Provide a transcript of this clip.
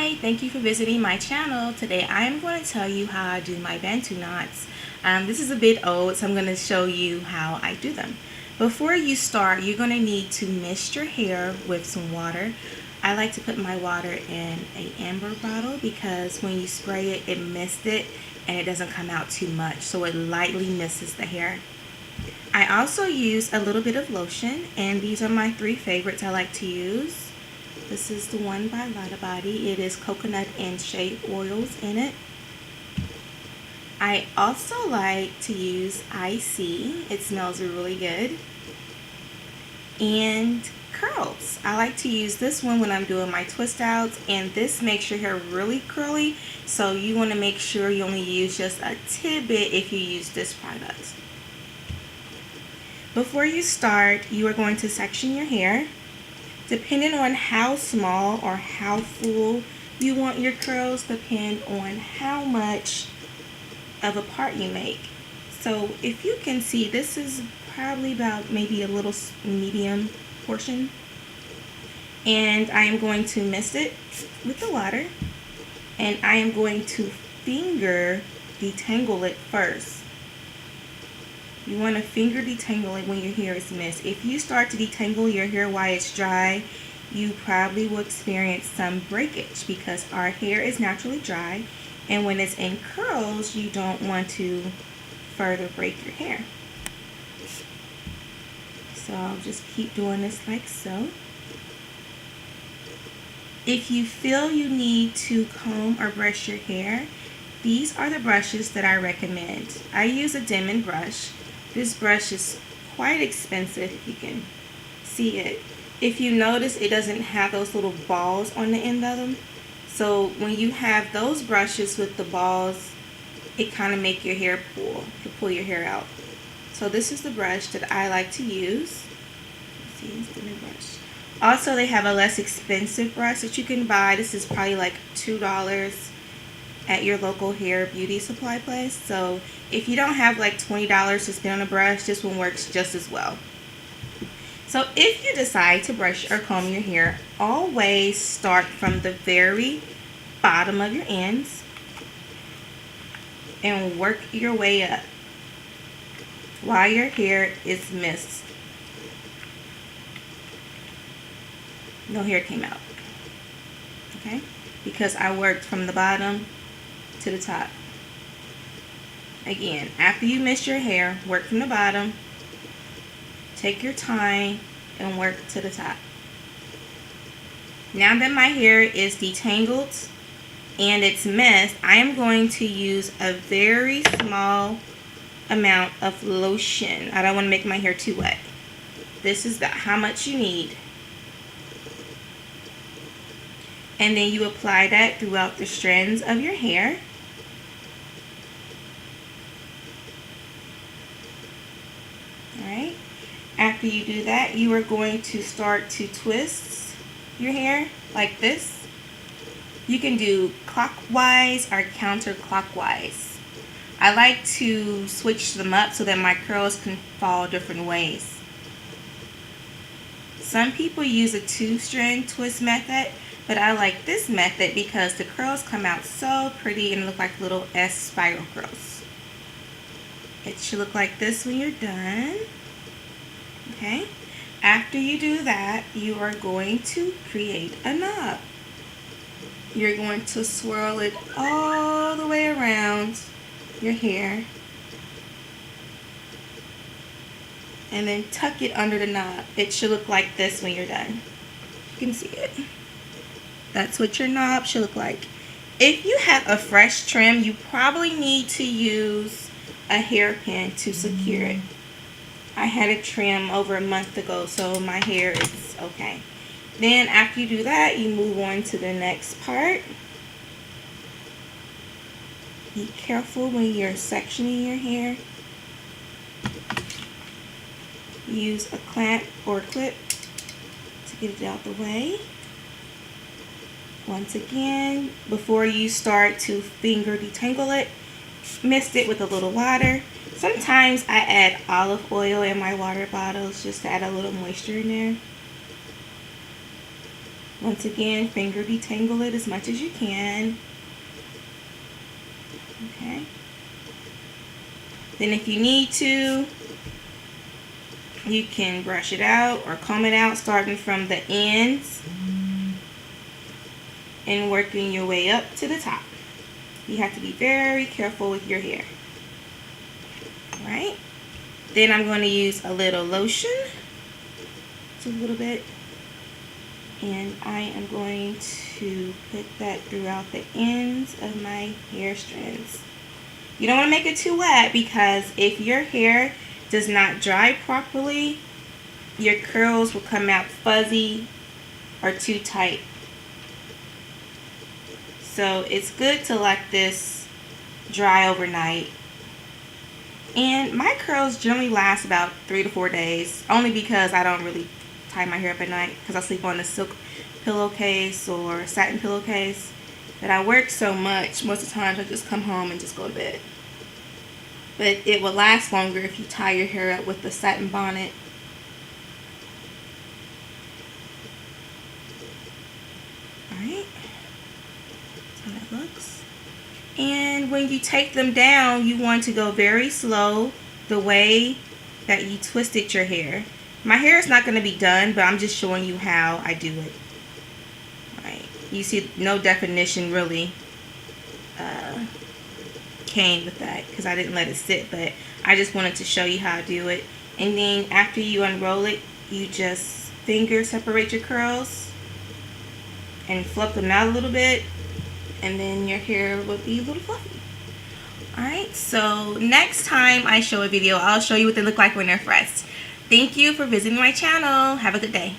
Hi, thank you for visiting my channel. Today I am going to tell you how I do my Bantu knots. This is a bit old, so I'm going to show you how I do them. Before you start, you're going to need to mist your hair with some water. I like to put my water in an amber bottle because when you spray it, it mists it and it doesn't come out too much, so it lightly mists the hair. I also use a little bit of lotion, and these are my three favorites I like to use. This is the one by Lotta Body. It is coconut and shea oils in it. I also like to use IC. It smells really good. And curls. I like to use this one when I'm doing my twist outs, and this makes your hair really curly, so you want to make sure you only use just a tidbit if you use this product. Before you start, you are going to section your hair. Depending on how small or how full you want your curls, depend on how much of a part you make. So if you can see, this is probably about maybe a little medium portion. And I am going to mist it with the water. And I am going to finger detangle it first. You want to finger detangle it when your hair is mist. If you start to detangle your hair while it's dry, you probably will experience some breakage because our hair is naturally dry, and when it's in curls, you don't want to further break your hair. So I'll just keep doing this like so. If you feel you need to comb or brush your hair, these are the brushes that I recommend. I use a Denman brush. This brush is quite expensive, if you can see it. If you notice, it doesn't have those little balls on the end of them. So when you have those brushes with the balls, it kind of make your hair pull your hair out. So this is the brush that I like to use. Let's see, it's the new brush. Also, they have a less expensive brush that you can buy. This is probably like $2 at your local hair beauty supply place. So if you don't have like $20 to spend on a brush, this one works just as well. So if you decide to brush or comb your hair, always start from the very bottom of your ends and work your way up while your hair is mist. No hair came out, okay? Because I worked from the bottom to the top. Again, after you mist your hair, work from the bottom, take your time, and work to the top. Now that my hair is detangled and it's mist, I am going to use a very small amount of lotion. I don't want to make my hair too wet. This is how much you need. And then you apply that throughout the strands of your hair. Alright, after you do that, you are going to start to twist your hair like this. You can do clockwise or counterclockwise. I like to switch them up so that my curls can fall different ways. Some people use a 2-strand twist method, but I like this method because the curls come out so pretty and look like little S spiral curls. It should look like this when you're done. Okay. After you do that, you are going to create a knob. You're going to swirl it all the way around your hair. And then tuck it under the knob. It should look like this when you're done. You can see it. That's what your knob should look like. If you have a fresh trim, you probably need to use a hairpin to secure it. I had a trim over a month ago, so my hair is okay. Then after you do that, you move on to the next part. Be careful when you're sectioning your hair. Use a clamp or clip to get it out the way. Once again, before you start to finger detangle it, mist it with a little water. Sometimes I add olive oil in my water bottles just to add a little moisture in there. Once again, finger detangle it as much as you can. Okay. Then if you need to, you can brush it out or comb it out, starting from the ends and working your way up to the top. You have to be very careful with your hair. Alright. Then I'm going to use a little lotion. Just a little bit. And I am going to put that throughout the ends of my hair strands. You don't want to make it too wet, because if your hair does not dry properly, your curls will come out fuzzy or too tight. So it's good to let this dry overnight. And my curls generally last about 3 to 4 days, only because I don't really tie my hair up at night, because I sleep on a silk pillowcase or satin pillowcase. But I work so much, most of the times I just come home and just go to bed. But it will last longer if you tie your hair up with the satin bonnet. Alright, that's how that looks. And when you take them down, you want to go very slow, the way that you twisted your hair. My hair is not going to be done, but I'm just showing you how I do it. Alright, you see no definition really came with that, because I didn't let it sit, but I just wanted to show you how I do it. And then after you unroll it, you just finger separate your curls and fluff them out a little bit, and then your hair will be a little fluffy. Alright, so next time I show a video, I'll show you what they look like when they're fresh. Thank you for visiting my channel. Have a good day.